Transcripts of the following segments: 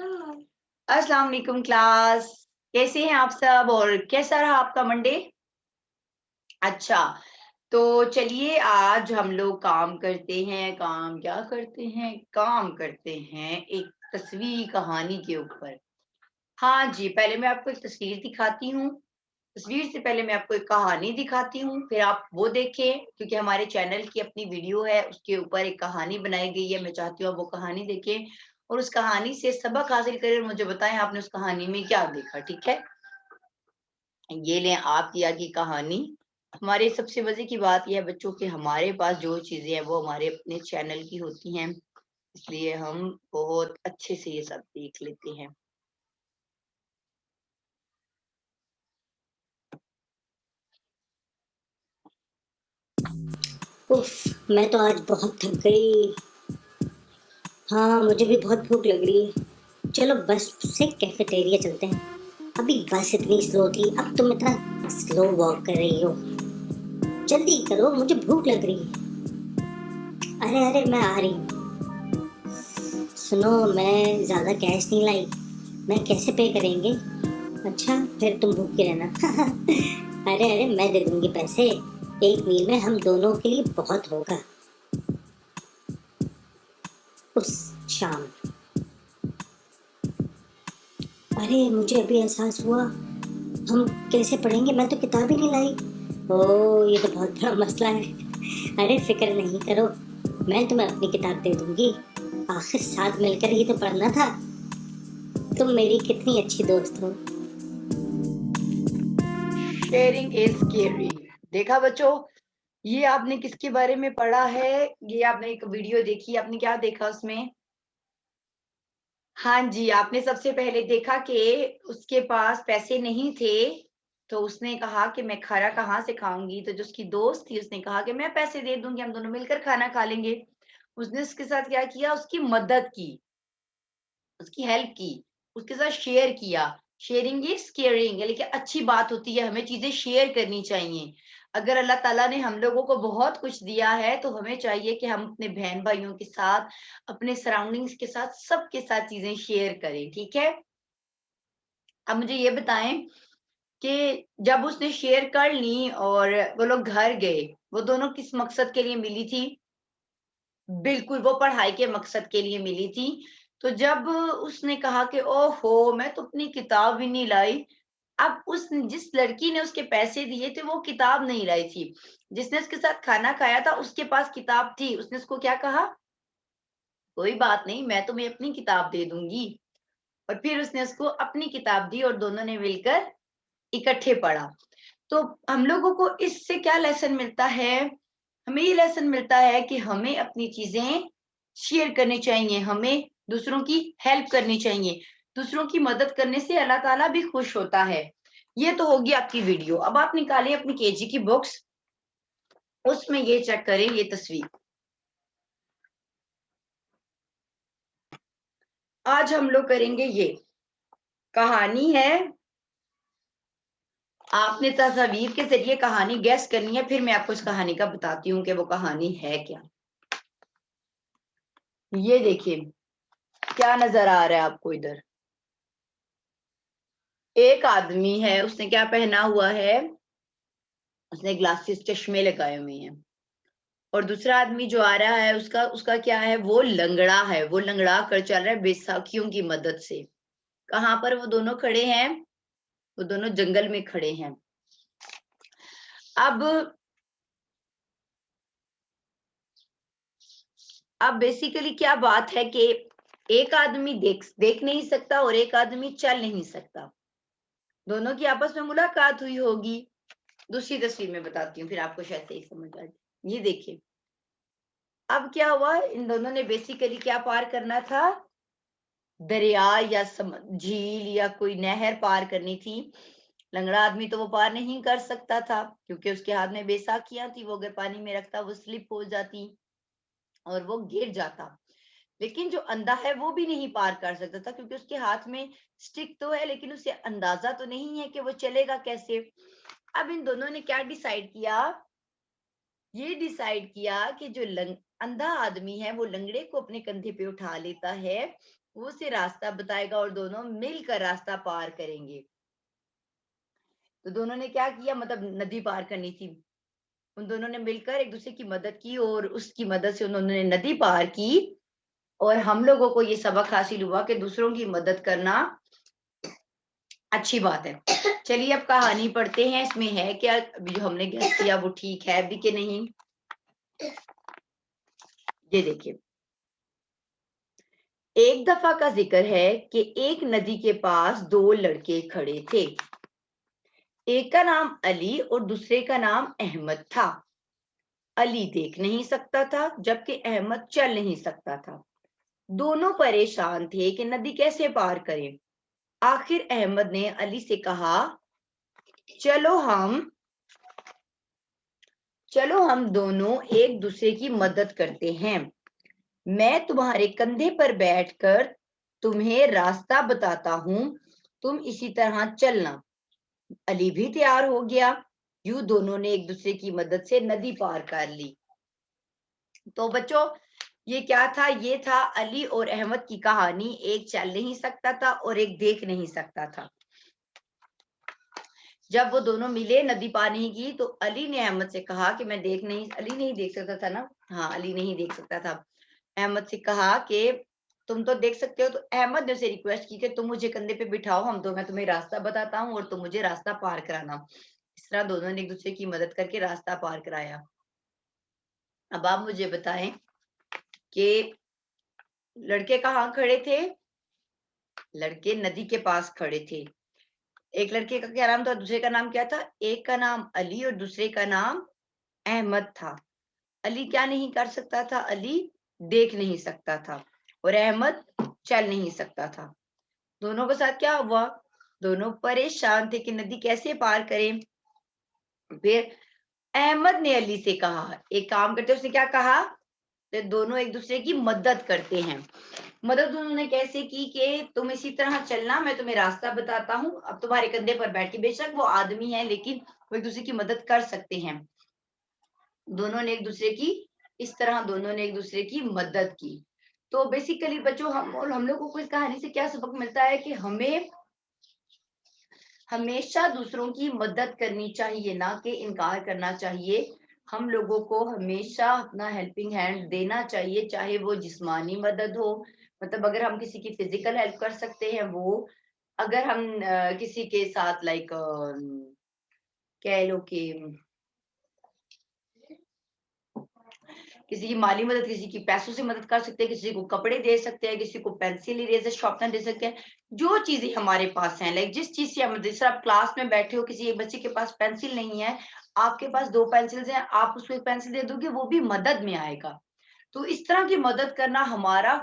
अस्सलाम वालेकुम क्लास। कैसे हैं आप सब और कैसा रहा आपका मंडे? अच्छा, तो चलिए आज हम लोग काम करते हैं। काम क्या करते हैं? काम करते हैं एक तस्वीरी कहानी के ऊपर। हाँ जी, पहले मैं आपको एक तस्वीर दिखाती हूँ। तस्वीर से पहले मैं आपको एक कहानी दिखाती हूँ, फिर आप वो देखें क्योंकि हमारे चैनल की अपनी वीडियो है, उसके ऊपर एक कहानी बनाई गई है। मैं चाहती हूँ आप वो कहानी देखें और उस कहानी से सबक हासिल करें और मुझे बताएं आपने उस कहानी में क्या देखा, ठीक है? ये लें आपकी आज की कहानी। हमारे सबसे मजे की बात यह है बच्चों कि हमारे पास जो चीजें हैं वो हमारे अपने चैनल की होती हैं, इसलिए हम बहुत अच्छे से ये सब देख लेते हैं। उफ, मैं तो आज बहुत थक गई। हाँ, मुझे भी बहुत भूख लग रही है। चलो बस से कैफेटेरिया चलते हैं। अभी बस इतनी स्लो थी, अब तुम इतना स्लो वॉक कर रही हो। जल्दी करो, मुझे भूख लग रही है। अरे अरे, मैं आ रही हूँ। सुनो, मैं ज्यादा कैश नहीं लाई। मैं कैसे पे करेंगे? अच्छा, फिर तुम भूखे रहना। अरे अरे, मैं दे दूंगी पैसे। एक मील में हम दोनों के लिए बहुत होगा। उस शाम। अरे, मुझे अभी एहसास हुआ, हम कैसे पढ़ेंगे? मैं तो किताब ही नहीं लाई। ओह, ये तो बहुत बड़ा मसला है। अरे फिक्र नहीं करो, मैं तुम्हें अपनी किताब दे दूंगी। आखिर साथ मिलकर ही तो पढ़ना था। तुम मेरी कितनी अच्छी दोस्त हो। Sharing is caring. देखा बच्चों, ये आपने किसके बारे में पढ़ा है? ये आपने एक वीडियो देखी, आपने क्या देखा उसमें? हाँ जी, आपने सबसे पहले देखा कि उसके पास पैसे नहीं थे, तो उसने कहा कि मैं खाना कहाँ से खाऊँगी? तो जो उसकी दोस्त थी उसने कहा कि मैं पैसे दे दूँगी, हम दोनों मिलकर खाना खा लेंगे। उसने उसके साथ क्या किया? उसकी मदद की, उसकी हेल्प की, उसके साथ शेयर किया। शेयरिंग इज़ केयरिंग यानी कि अच्छी बात होती है, हमें चीज़ें शेयर करनी चाहिए। अगर अल्लाह ताला ने हम लोगों को बहुत कुछ दिया है, तो हमें चाहिए कि हम अपने बहन-भाइयों के साथ, अपने सराउंडिंग्स के साथ, सबके साथ चीज़ें शेयर करें, ठीक है? अब मुझे ये बताएँ कि जब उसने शेयर कर ली और वो लोग घर गए, वो दोनों किस मकसद के लिए मिली थी? बिल्कुल, वो पढ़ाई के मकसद के लिए मिली थी। तो जब उसने कहा कि ओहो! मैं तो अपनी किताब ही नहीं लाई। अब उस जिस लड़की ने उसके पैसे दिए थे, वो किताब नहीं लाई थी। जिसने उसके साथ खाना खाया था, उसके पास किताब थी। उसने उसको क्या कहा? कोई बात नहीं, मैं तुम्हें अपनी किताब दे दूँगी। और फिर उसने उसको अपनी किताब दी और दोनों ने मिलकर इकट्ठे पढ़ा। तो हम लोगों को इससे क्या लेसन मिलता है? हमें ये लेसन मिलता है कि हमें अपनी चीज़ें शेयर करनी चाहिए, हमें दूसरों की हेल्प करनी चाहिए। दूसरों की मदद करने से अल्लाह ताला भी खुश होता है। ये तो होगी आपकी वीडियो। अब आप निकालिए अपनी केजी की बुक्स, उसमें ये चेक करें ये तस्वीर। आज हम लोग करेंगे ये, कहानी है, आपने तस्वीर के ज़रिए कहानी गेस करनी है, फिर मैं आपको इस कहानी का बताती हूँ कि वो कहानी है क्या। ये देखिए, क्या नज़र आ रहा है आपको इधर? एक आदमी है, उसने क्या पहना हुआ है? उसने ग्लासेस चश्मे लगाए हुए हैं और दूसरा आदमी जो आ रहा है उसका उसका क्या है? वो लंगड़ा है, वो लंगड़ा कर चल रहा है बैसाखियों की मदद से। कहाँ पर वो दोनों खड़े हैं? वो दोनों जंगल में खड़े हैं। अब अब बेसिकली क्या बात है कि एक आदमी देख देख नहीं सकता और एक आदमी चल नहीं सकता। दोनों की आपस में मुलाकात हुई होगी। दूसरी तस्वीर में बताती हूँ, फिर आपको शायद सही समझ आ जाए। ये देखिए, अब क्या हुआ? इन दोनों ने बेसिकली क्या पार करना था? दरिया या झील या कोई नहर पार करनी थी। लंगड़ा आदमी तो वो पार नहीं कर सकता था क्योंकि उसके हाथ में बैसाखियां थी, वो अगर पानी में रखता वो स्लिप हो जाती और वो गिर जाता। लेकिन जो अंधा है वो भी नहीं पार कर सकता था क्योंकि उसके हाथ में स्टिक तो है लेकिन उसे अंदाजा तो नहीं है कि वो चलेगा कैसे। अब इन दोनों ने क्या डिसाइड किया? ये डिसाइड किया कि जो अंधा आदमी है वो लंगड़े को अपने कंधे पे उठा लेता है, वो उसे रास्ता बताएगा और दोनों मिलकर रास्ता पार करेंगे। तो दोनों ने क्या किया, मतलब नदी पार करनी थी, उन दोनों ने मिलकर एक दूसरे की मदद की और उसकी मदद से उन्होंने नदी पार की। और हम लोगों को ये सबक हासिल हुआ कि दूसरों की मदद करना अच्छी बात है। चलिए अब कहानी पढ़ते हैं, इसमें है क्या, अभी जो हमने गेस किया वो ठीक है भी कि नहीं। ये देखिए, एक दफा का जिक्र है कि एक नदी के पास दो लड़के खड़े थे। एक का नाम अली और दूसरे का नाम अहमद था। अली देख नहीं सकता था जबकि अहमद चल नहीं सकता था। दोनों परेशान थे कि नदी कैसे पार करें। आखिर अहमद ने अली से कहा, चलो हम चलो हम दोनों एक दूसरे की मदद करते हैं। मैं तुम्हारे कंधे पर बैठकर तुम्हें रास्ता बताता हूँ, तुम इसी तरह चलना। अली भी तैयार हो गया। यूं दोनों ने एक दूसरे की मदद से नदी पार कर ली। तो बच्चों, ये क्या था, ये था अली और अहमद की कहानी। एक चल नहीं सकता था और एक देख नहीं सकता था। जब वो दोनों मिले, नदी पार नहीं की, तो अली ने अहमद से कहा कि मैं देख नहीं, अली नहीं देख सकता था ना, हाँ अली नहीं देख सकता था। अहमद से कहा कि तुम तो देख सकते हो। तो अहमद ने उसे रिक्वेस्ट की कि तुम मुझे कंधे पे बिठाओ, मैं तुम्हें रास्ता बताता हूँ और तुम मुझे रास्ता पार कराना। इस तरह दोनों ने एक दूसरे की मदद करके रास्ता पार कराया। अब आप मुझे बताएं कि लड़के कहाँ खड़े थे। लड़के नदी के पास खड़े थे। एक लड़के का क्या नाम था, दूसरे का नाम क्या था। एक का नाम अली और दूसरे का नाम अहमद था। अली क्या नहीं कर सकता था, अली देख नहीं सकता था और अहमद चल नहीं सकता था। दोनों के साथ क्या हुआ, दोनों परेशान थे कि नदी कैसे पार करें। फिर अहमद ने अली से कहा, एक काम करते, उसने क्या कहा, तो दोनों एक दूसरे की मदद करते हैं। मदद उन्होंने कैसे की कि तुम इसी तरह चलना, मैं तुम्हें रास्ता बताता हूँ। अब तुम्हारे कंधे पर बैठ के, बेशक वो आदमी है लेकिन वो एक दूसरे की मदद कर सकते हैं। दोनों ने एक दूसरे की, इस तरह दोनों ने एक दूसरे की मदद की। तो बेसिकली बच्चों, हम लोगों को इस कहानी से क्या सबक मिलता है कि हमें हमेशा दूसरों की मदद करनी चाहिए, ना कि इनकार करना चाहिए। हम लोगों को हमेशा अपना हेल्पिंग हैंड देना चाहिए, चाहे वो जिस्मानी मदद हो, मतलब अगर हम किसी की फिजिकल हेल्प कर सकते हैं वो, अगर हम किसी के साथ लाइक कह लो कि किसी की माली मदद, किसी की पैसों से मदद कर सकते हैं, किसी को कपड़े दे सकते हैं, किसी को पेंसिल इरेजर शार्पनर दे सकते हैं। जो चीजें हमारे पास हैं, लाइक जिस चीज से हम, जैसे आप क्लास में बैठे हो, किसी एक बच्चे के पास पेंसिल नहीं है, आपके पास दो पेंसिल्स हैं, आप उसको एक पेंसिल दे दोगे, वो भी मदद में आएगा। तो इस तरह की मदद करना हमारा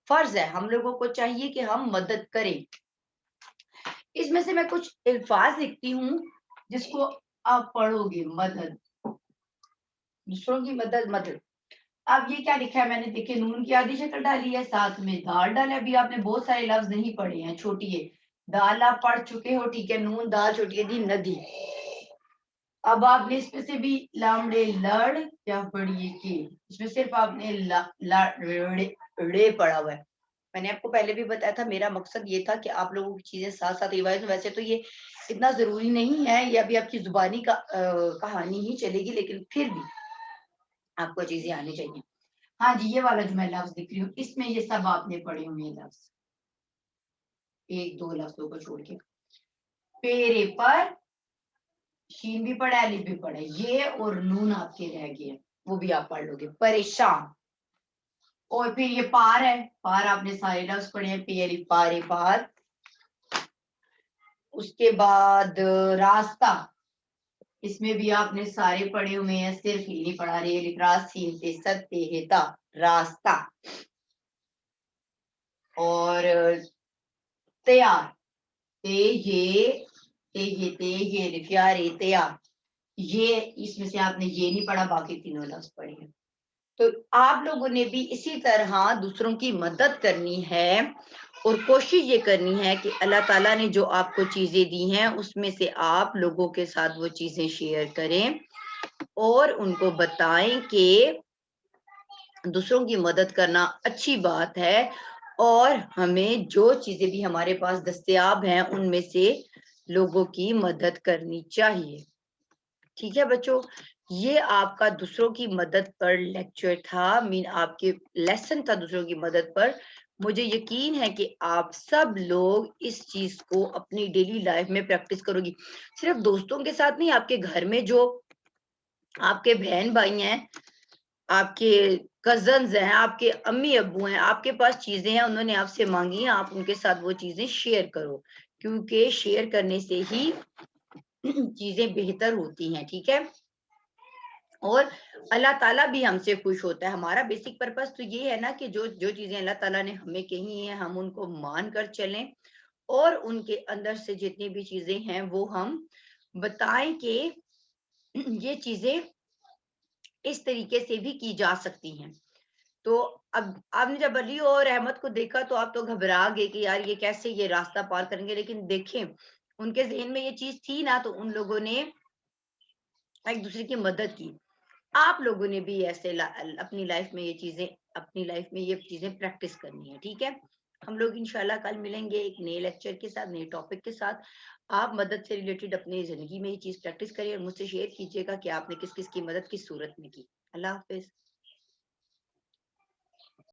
फर्ज है। हम लोगों को चाहिए कि हम मदद करें। इसमें से मैं कुछ अल्फाज लिखती हूँ जिसको आप पढ़ोगे। मदद, दूसरों की मदद, मदद। अब ये क्या लिखा है मैंने, देखिए नून की आधी शक्ल डाली है, साथ में दाल डाला है। अभी आपने बहुत सारे लफ्ज नहीं पढ़े हैं, छोटी है दाल, आप पढ़ चुके हो, ठीक है। नून दाल छोटी है दी नदी। अब आपने इसमें से भी लामड़े लड़ क्या पढ़िए के, इसमें सिर्फ आपने रे पढ़ा हुआ है। मैंने आपको पहले भी बताया था, मेरा मकसद ये था कि आप लोगों की चीजें साथ साथ रिवाइज में, वैसे तो ये इतना जरूरी नहीं है, ये अभी आपकी जुबानी का कहानी ही चलेगी, लेकिन फिर भी आपको चीजें आनी चाहिए। हाँ जी, ये वाला जो मैं लफ्ज लिख रही हूँ, इसमें ये सब आपने पढ़े हुए लफ्ज, एक दो लफ्जों को छोड़ के। पेरे पर शीन भी पढ़ा है, अलिफ भी पढ़ा है, ये और नून आपके रह गए, वो भी आप पढ़ लोगे। परेशान, और फिर ये पार है, पार आपने सारे लफ्ज पढ़े हैं, पेरे पारे पार। उसके बाद रास्ता, इसमें भी आपने सारे पढ़े हुए हैं, सिर्फ ही नहीं पढ़ा रहे, लिख रहा सीन से सत्य हेता रास्ता। और तैयार, ते ये लिखा रे तैयार, ये इसमें से आपने ये नहीं पढ़ा, बाकी तीनों लफ्ज पढ़े हैं। तो आप लोगों ने भी इसी तरह दूसरों की मदद करनी है और कोशिश ये करनी है कि अल्लाह ताला ने जो आपको चीजें दी हैं उसमें से आप लोगों के साथ वो चीजें शेयर करें और उनको बताएं कि दूसरों की मदद करना अच्छी बात है। और हमें जो चीजें भी हमारे पास दस्तयाब हैं उनमें से लोगों की मदद करनी चाहिए। ठीक है बच्चों, ये आपका दूसरों की मदद पर लेक्चर था, मीन आपके लेसन था दूसरों की मदद पर। मुझे यकीन है कि आप सब लोग इस चीज को अपनी डेली लाइफ में प्रैक्टिस करोगी। सिर्फ दोस्तों के साथ नहीं, आपके घर में जो आपके बहन भाई हैं, आपके कज़न्स हैं, आपके अम्मी-अब्बू हैं, आपके पास चीज़ें हैं, उन्होंने आपसे माँगी हैं, आप उनके साथ वो चीज़ें शेयर करो, क्योंकि शेयर करने से ही चीज़ें बेहतर होती हैं, ठीक है? और अल्लाह ताला भी हमसे खुश होता है। हमारा बेसिक पर्पज़ तो ये है ना कि जो चीज़ें अल्लाह ताला ने हमें कही हैं, हम उनको मान कर चलें और उनके अंदर से जितनी भी चीज़ें हैं, वो हम बताएँ कि ये चीज़ें इस तरीके से भी की जा सकती हैं। तो अब आपने जब अली और अहमद को देखा तो आप तो घबरा गए कि यार ये कैसे ये रास्ता पार करेंगे, लेकिन देखें उनके ज़हन में ये चीज़ थी ना, तो उन लोगों ने एक-दूसरे की मदद की। आप लोगों ने भी ऐसे अपनी लाइफ़ में ये चीज़ें प्रैक्टिस करनी है, ठीक है? हम लोग इंशाल्लाह कल मिलेंगे एक नए लेक्चर के साथ, नए टॉपिक के साथ। आप मदद से रिलेटेड अपनी ज़िंदगी में ये चीज़ प्रैक्टिस करिए और मुझसे शेयर कीजिएगा कि आपने किस-किस की मदद किस सूरत में की। अल्लाह हाफ़िज़।